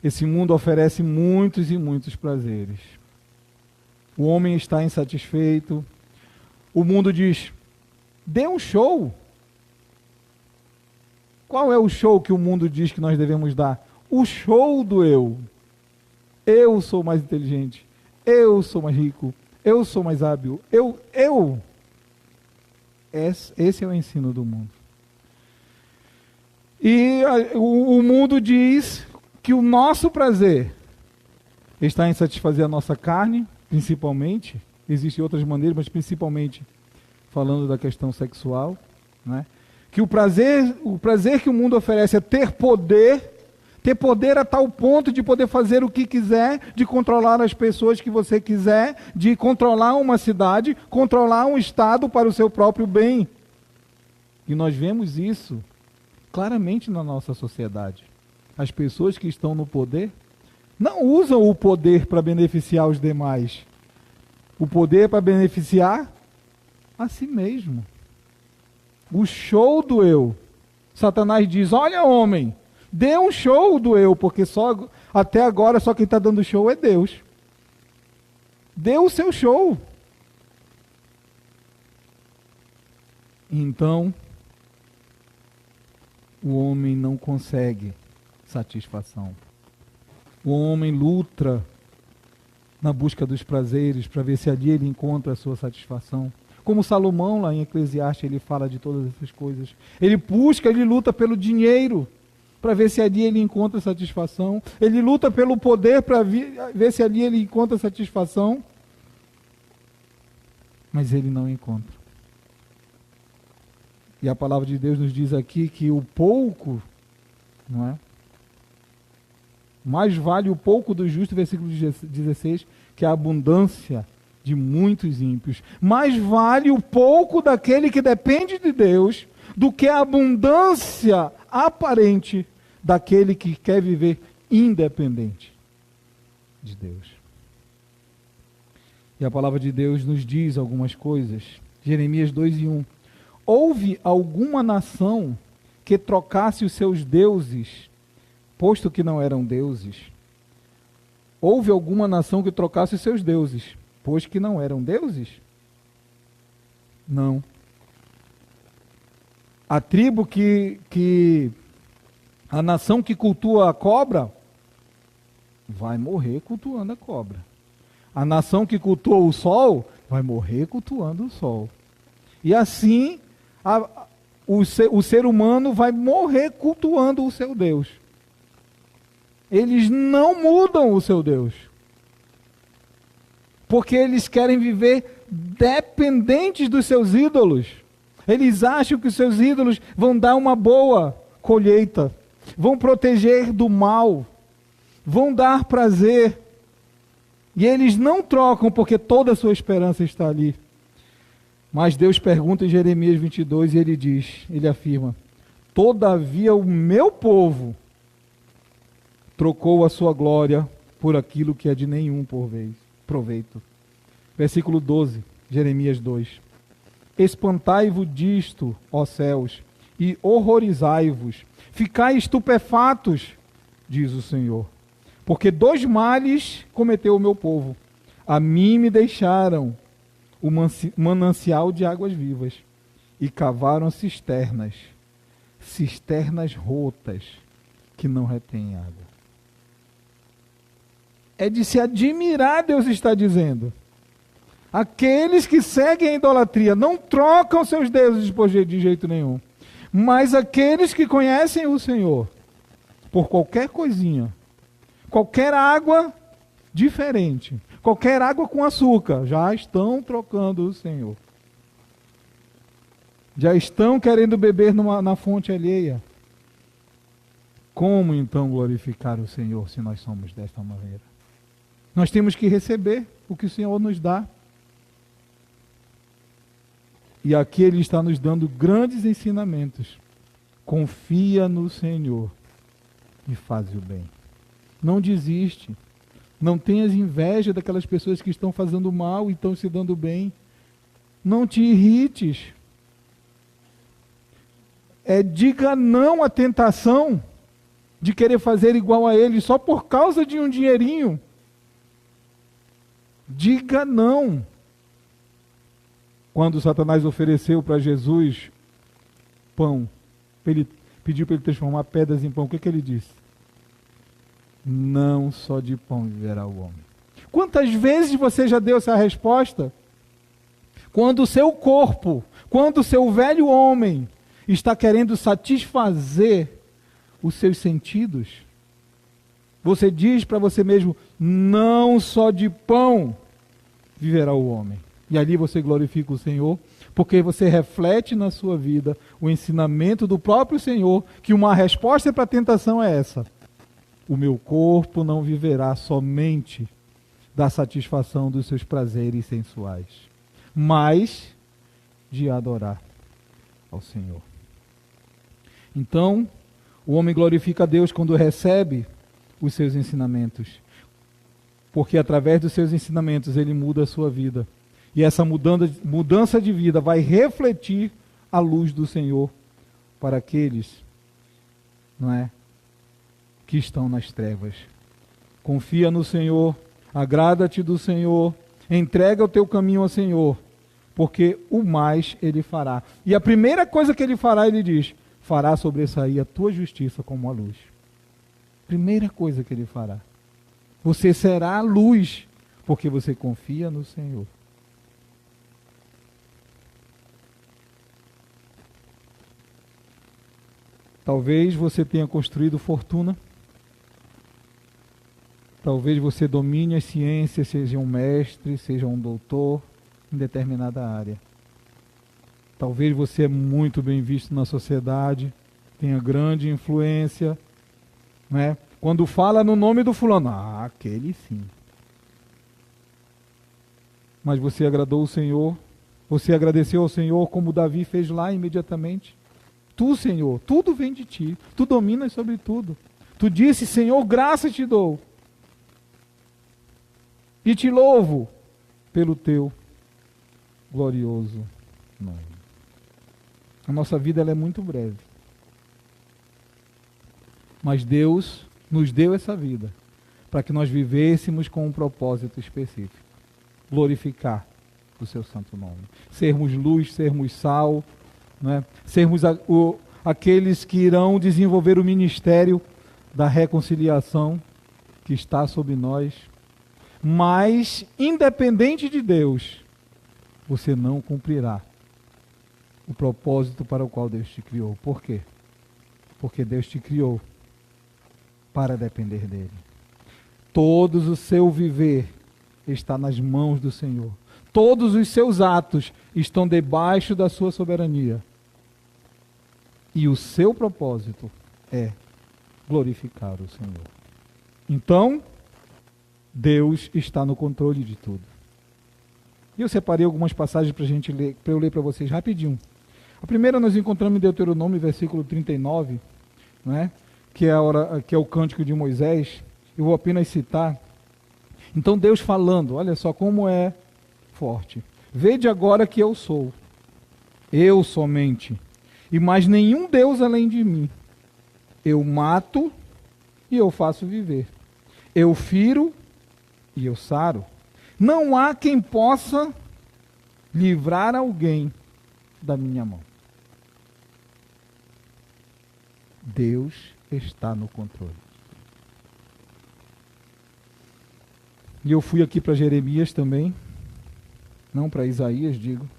Esse mundo oferece muitos e muitos prazeres. O homem está insatisfeito. O mundo diz, dê um show. Qual é o show que o mundo diz que nós devemos dar? O show do eu. Eu sou mais inteligente. Eu sou mais rico. Eu sou mais hábil. Eu. Esse é o ensino do mundo. E o mundo diz que o nosso prazer está em satisfazer a nossa carne, principalmente. Existem outras maneiras, mas principalmente falando da questão sexual, né? Que o prazer que o mundo oferece é ter poder a tal ponto de poder fazer o que quiser, de controlar as pessoas que você quiser, de controlar uma cidade, controlar um estado para o seu próprio bem. E nós vemos isso claramente na nossa sociedade. As pessoas que estão no poder não usam o poder para beneficiar os demais. O poder para beneficiar a si mesmo. O show do eu. Satanás diz, olha homem, dê um show do eu, porque até agora só quem está dando show é Deus. Dê o seu show. Então, o homem não consegue satisfação. O homem luta na busca dos prazeres para ver se ali ele encontra a sua satisfação. Como Salomão lá em Eclesiastes, ele fala de todas essas coisas. Ele busca, ele luta pelo dinheiro para ver se ali ele encontra satisfação. Ele luta pelo poder para ver se ali ele encontra satisfação. Mas ele não encontra. E a palavra de Deus nos diz aqui que o pouco, não é? Mais vale o pouco do justo, versículo 16, que a abundância de muitos ímpios. Mais vale o pouco daquele que depende de Deus do que a abundância aparente daquele que quer viver independente de Deus. E a palavra de Deus nos diz algumas coisas. Jeremias 2:1. Houve alguma nação que trocasse os seus deuses, posto que não eram deuses? Houve alguma nação que trocasse os seus deuses, posto que não eram deuses? Não. A tribo a nação que cultua a cobra, vai morrer cultuando a cobra. A nação que cultua o sol, vai morrer cultuando o sol. E assim, o ser humano vai morrer cultuando o seu Deus. Eles não mudam o seu Deus. Porque eles querem viver dependentes dos seus ídolos. Eles acham que os seus ídolos vão dar uma boa colheita, vão proteger do mal, vão dar prazer. E eles não trocam porque toda a sua esperança está ali. Mas Deus pergunta em Jeremias 22 e ele diz, ele afirma: todavia o meu povo trocou a sua glória por aquilo que é de nenhum proveito. Versículo 12, Jeremias 2. Espantai-vos disto, ó céus, e horrorizai-vos. Ficai estupefatos, diz o Senhor. Porque 2 males cometeu o meu povo. A mim me deixaram o manancial de águas vivas e cavaram cisternas rotas que não retêm água. É de se admirar, Deus está dizendo. Aqueles que seguem a idolatria não trocam seus deuses de jeito nenhum. Mas aqueles que conhecem o Senhor, por qualquer coisinha, qualquer água diferente, qualquer água com açúcar, já estão trocando o Senhor. Já estão querendo beber na fonte alheia. Como então glorificar o Senhor se nós somos desta maneira? Nós temos que receber o que o Senhor nos dá. E aqui Ele está nos dando grandes ensinamentos. Confia no Senhor e faz o bem. Não desiste. Não tenhas inveja daquelas pessoas que estão fazendo mal e estão se dando bem. Não te irrites. Diga não à tentação de querer fazer igual a ele só por causa de um dinheirinho. Diga não. Quando Satanás ofereceu para Jesus pão, ele pediu para ele transformar pedras em pão, o que ele disse? Não só de pão viverá o homem. Quantas vezes você já deu essa resposta? Quando o seu corpo, quando o seu velho homem está querendo satisfazer os seus sentidos, você diz para você mesmo, não só de pão viverá o homem. E ali você glorifica o Senhor, porque você reflete na sua vida o ensinamento do próprio Senhor, que uma resposta para a tentação é essa: o meu corpo não viverá somente da satisfação dos seus prazeres sensuais, mas de adorar ao Senhor. Então, o homem glorifica a Deus quando recebe os seus ensinamentos, porque através dos seus ensinamentos ele muda a sua vida. E essa mudança de vida vai refletir a luz do Senhor para aqueles, não é, que estão nas trevas. Confia no Senhor, agrada-te do Senhor, entrega o teu caminho ao Senhor, porque o mais Ele fará. E a primeira coisa que Ele fará, Ele diz, fará sobressair a tua justiça como a luz. Primeira coisa que Ele fará. Você será a luz, porque você confia no Senhor. Talvez você tenha construído fortuna. Talvez você domine as ciências, seja um mestre, seja um doutor em determinada área. Talvez você é muito bem visto na sociedade, tenha grande influência, né? Quando fala no nome do fulano, aquele sim. Mas você agradou o Senhor, você agradeceu ao Senhor como Davi fez lá imediatamente. Tu, Senhor, tudo vem de ti, tu dominas sobre tudo. Tu disse, Senhor, graça te dou. E te louvo pelo teu glorioso nome. A nossa vida ela é muito breve. Mas Deus nos deu essa vida para que nós vivêssemos com um propósito específico. Glorificar o seu santo nome. Sermos luz, sermos sal, né? Sermos aqueles que irão desenvolver o ministério da reconciliação que está sobre nós. Mas, independente de Deus, você não cumprirá o propósito para o qual Deus te criou. Por quê? Porque Deus te criou para depender dele. Todo o seu viver está nas mãos do Senhor. Todos os seus atos estão debaixo da sua soberania. E o seu propósito é glorificar o Senhor. Então, Deus está no controle de tudo. E eu separei algumas passagens para a gente ler, para eu ler para vocês rapidinho. A primeira nós encontramos em Deuteronômio, versículo 39, né? que é o cântico de Moisés. Eu vou apenas citar. Então Deus falando, olha só como é forte. Vede agora que eu sou, eu somente, e mais nenhum Deus além de mim. Eu mato e eu faço viver. Eu firo e eu saro. Não há quem possa livrar alguém da minha mão. Deus está no controle. E eu fui aqui para Jeremias também, não para Isaías, digo.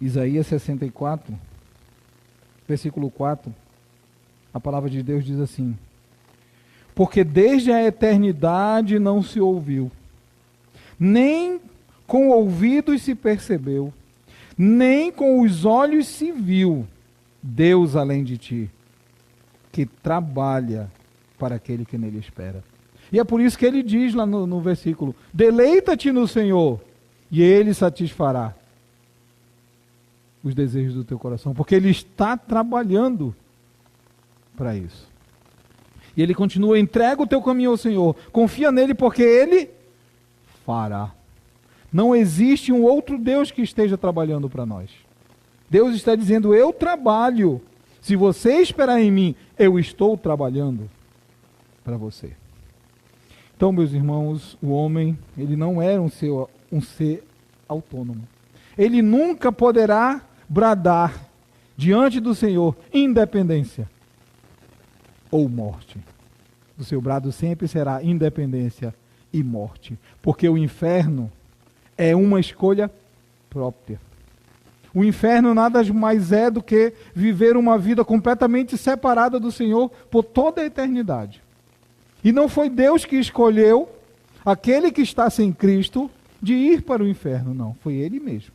Isaías 64, versículo 4, a palavra de Deus diz assim: porque desde a eternidade não se ouviu, nem com ouvidos se percebeu, nem com os olhos se viu Deus além de ti, que trabalha para aquele que nele espera. E é por isso que ele diz lá no versículo: deleita-te no Senhor, e ele satisfará os desejos do teu coração, porque ele está trabalhando para isso. E ele continua: entrega o teu caminho ao Senhor, confia nele, porque ele fará. Não existe um outro Deus que esteja trabalhando para nós. Deus está dizendo: eu trabalho. Se você esperar em mim, eu estou trabalhando para você. Então, meus irmãos, o homem, ele não era um ser autônomo. Ele nunca poderá bradar diante do Senhor independência ou morte. O seu brado sempre será independência e morte, porque o inferno é uma escolha própria. O inferno nada mais é do que viver uma vida completamente separada do Senhor por toda a eternidade. E não foi Deus que escolheu aquele que está sem Cristo de ir para o inferno, não. Foi Ele mesmo.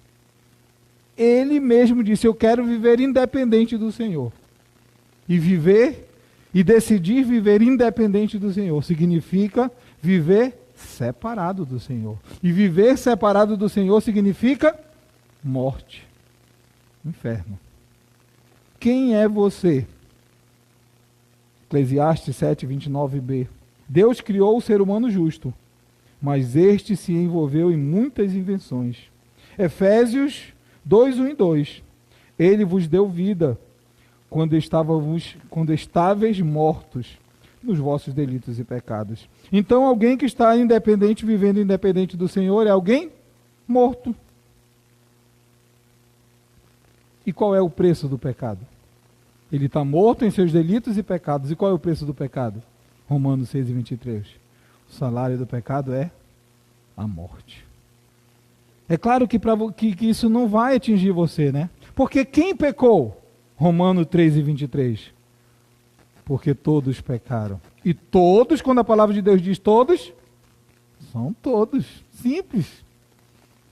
Ele mesmo disse: eu quero viver independente do Senhor. E decidir viver independente do Senhor significa viver separado do Senhor. E viver separado do Senhor significa morte, inferno. Quem é você? Eclesiastes 7:29b. Deus criou o ser humano justo, mas este se envolveu em muitas invenções. Efésios 2:1-2. Ele vos deu vida quando estáveis mortos nos vossos delitos e pecados. Então, alguém que está independente, vivendo independente do Senhor, é alguém morto. E qual é o preço do pecado? Ele está morto em seus delitos e pecados. E qual é o preço do pecado? Romanos 6:23. O salário do pecado é a morte. É claro que isso não vai atingir você, né? Porque quem pecou? Romanos 3:23. Porque todos pecaram. E todos, quando a palavra de Deus diz todos, são todos. Simples.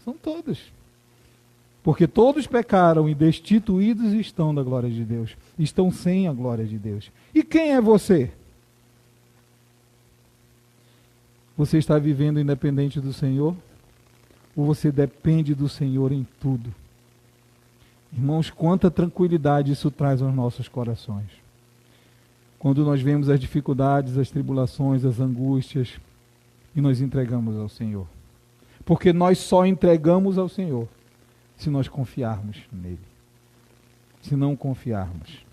São todos. Porque todos pecaram e destituídos estão da glória de Deus. Estão sem a glória de Deus. E quem é você? Você está vivendo independente do Senhor? Ou você depende do Senhor em tudo? Irmãos, quanta tranquilidade isso traz aos nossos corações. Quando nós vemos as dificuldades, as tribulações, as angústias, e nós entregamos ao Senhor. Porque nós só entregamos ao Senhor se nós confiarmos nele. Se não confiarmos,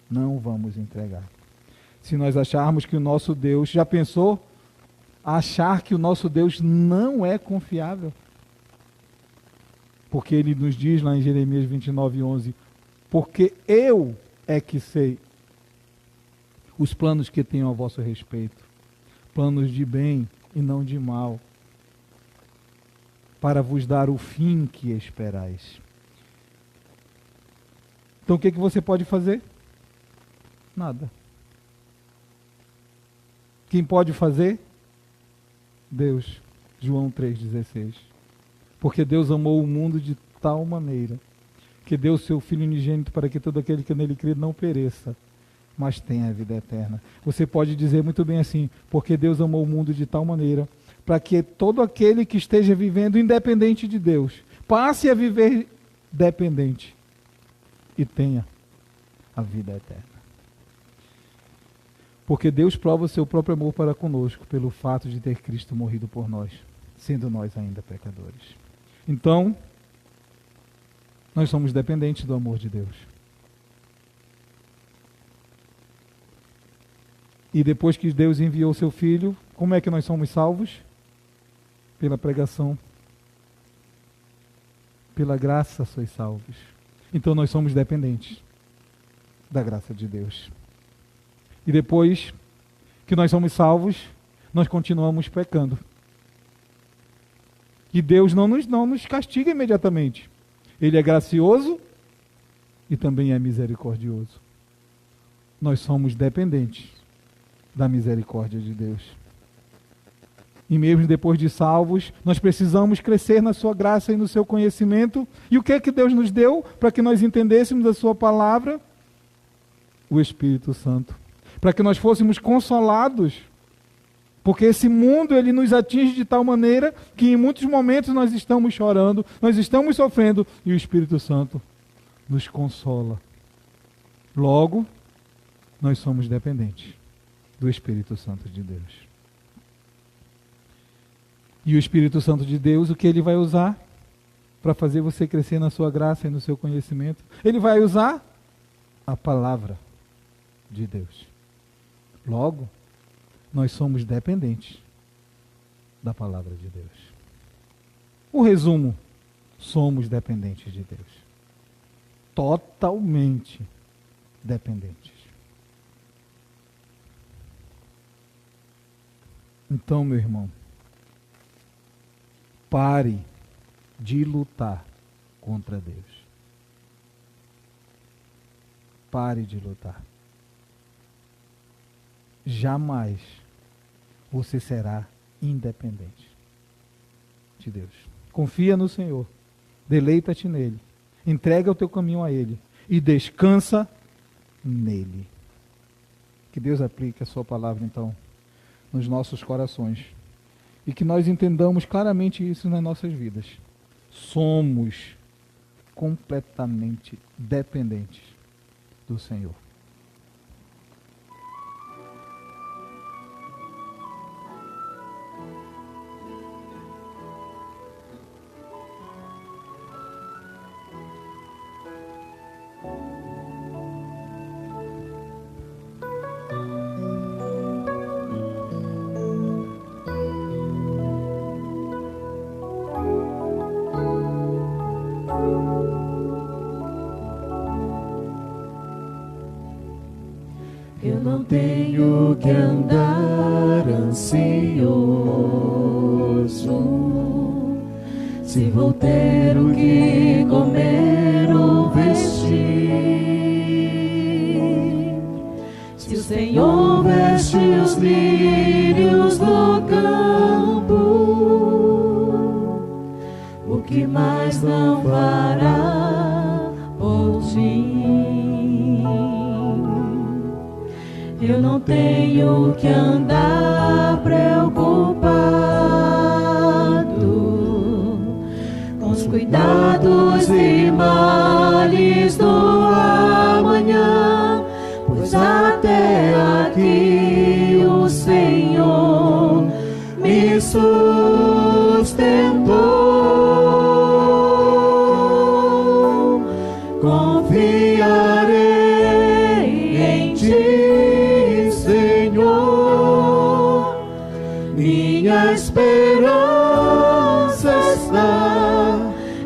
não vamos entregar. Se nós acharmos que o nosso Deus, já pensou? Achar que o nosso Deus não é confiável? Porque ele nos diz lá em Jeremias 29:11, porque eu é que sei os planos que tenho a vosso respeito, planos de bem e não de mal, para vos dar o fim que esperais. Então o que você pode fazer? Nada. Quem pode fazer? Deus. João 3,16. Porque Deus amou o mundo de tal maneira que deu o seu Filho unigênito para que todo aquele que nele crê não pereça, mas tenha a vida eterna. Você pode dizer muito bem assim, porque Deus amou o mundo de tal maneira para que todo aquele que esteja vivendo independente de Deus passe a viver dependente e tenha a vida eterna. Porque Deus prova o seu próprio amor para conosco pelo fato de ter Cristo morrido por nós, sendo nós ainda pecadores. Então, nós somos dependentes do amor de Deus. E depois que Deus enviou seu Filho, como é que nós somos salvos? Pela pregação. Pela graça sois salvos. Então nós somos dependentes da graça de Deus. E depois que nós somos salvos, nós continuamos pecando. E Deus não nos castiga imediatamente. Ele é gracioso e também é misericordioso. Nós somos dependentes da misericórdia de Deus. E mesmo depois de salvos, nós precisamos crescer na sua graça e no seu conhecimento. E o que é que Deus nos deu para que nós entendêssemos a sua palavra? O Espírito Santo. Para que nós fôssemos consolados. Porque esse mundo, ele nos atinge de tal maneira que em muitos momentos nós estamos chorando, nós estamos sofrendo e o Espírito Santo nos consola. Logo, nós somos dependentes do Espírito Santo de Deus. E o Espírito Santo de Deus, o que ele vai usar para fazer você crescer na sua graça e no seu conhecimento? Ele vai usar a palavra de Deus. Logo, nós somos dependentes da palavra de Deus. O resumo, somos dependentes de Deus. Totalmente dependentes. Então, meu irmão, pare de lutar contra Deus. Pare de lutar. Jamais você será independente de Deus. Confia no Senhor. Deleita-te nele. Entrega o teu caminho a Ele. E descansa nele. Que Deus aplique a sua palavra, então, nos nossos corações. E que nós entendamos claramente isso nas nossas vidas. Somos completamente dependentes do Senhor. Eu não tenho que andar ansioso, se vou ter o que comer ou vestir. Se o Senhor veste os lírios do campo, o que mais não fará por ti? Eu não tenho que andar preocupado com os cuidados e males do amanhã, pois até aqui o Senhor me sustentou. Confiarei em Ti, Senhor, minha esperança está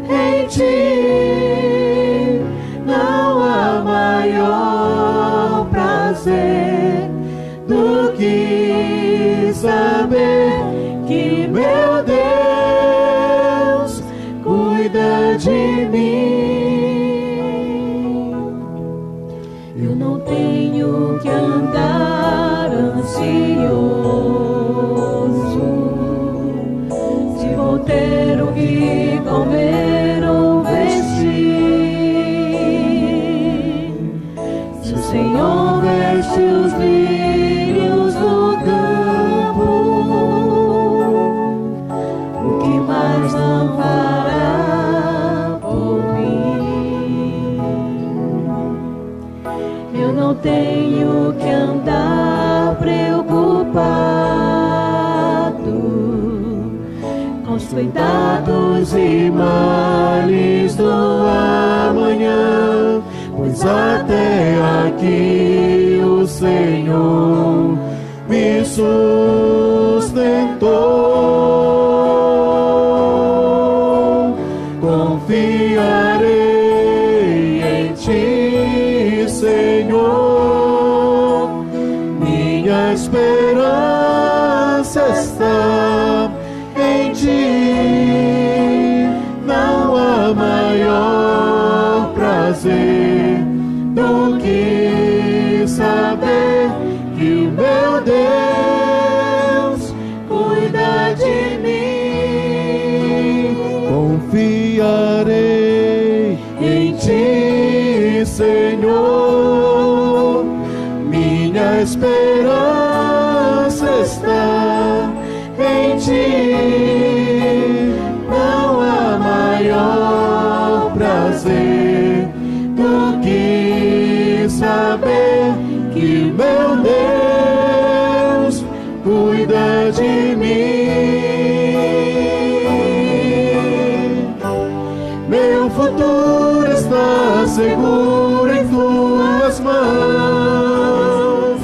em Ti. Não há maior prazer do que saber que meu Deus cuida de mim. Eu não tenho que andar ansioso se vou ter o que comer ou vestir. Se o Senhor veste os lírios do campo, o que mais não fará por mim? Eu não tenho que andar preocupado com os cuidados e males do amanhã, pois até aqui o Senhor me sustentou. Confiarei em Ti, Senhor, minha esperança está em Ti. Não há maior prazer do que saber que o meu Deus cuida de mim. Confiarei em Ti, Senhor, minha esperança está em Ti. Não há maior prazer do que saber que meu Deus cuida de mim. Meu futuro está seguro em Tuas mãos.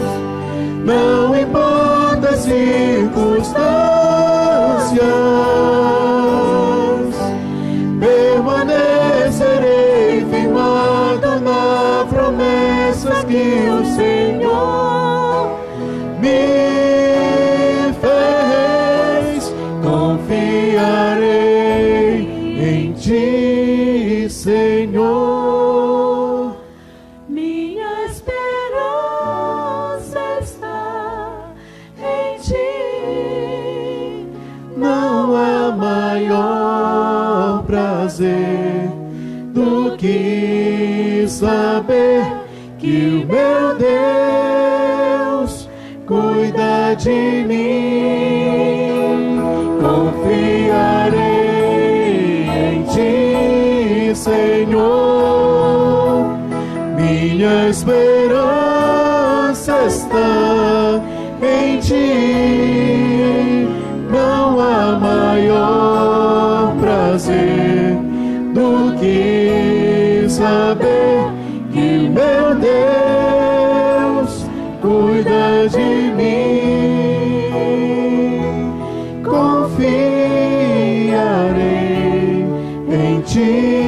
Não importa as circunstâncias, permanecerei firmado na promessa que o Senhor me fez. Confiarei em Ti, Senhor, minha esperança está em Ti. Não há maior prazer do que saber que o meu Deus cuida de mim. Confiarei em Ti, Senhor, minha esperança está em Ti. Não há maior prazer do que saber que meu Deus cuida de mim. Confiarei em Ti.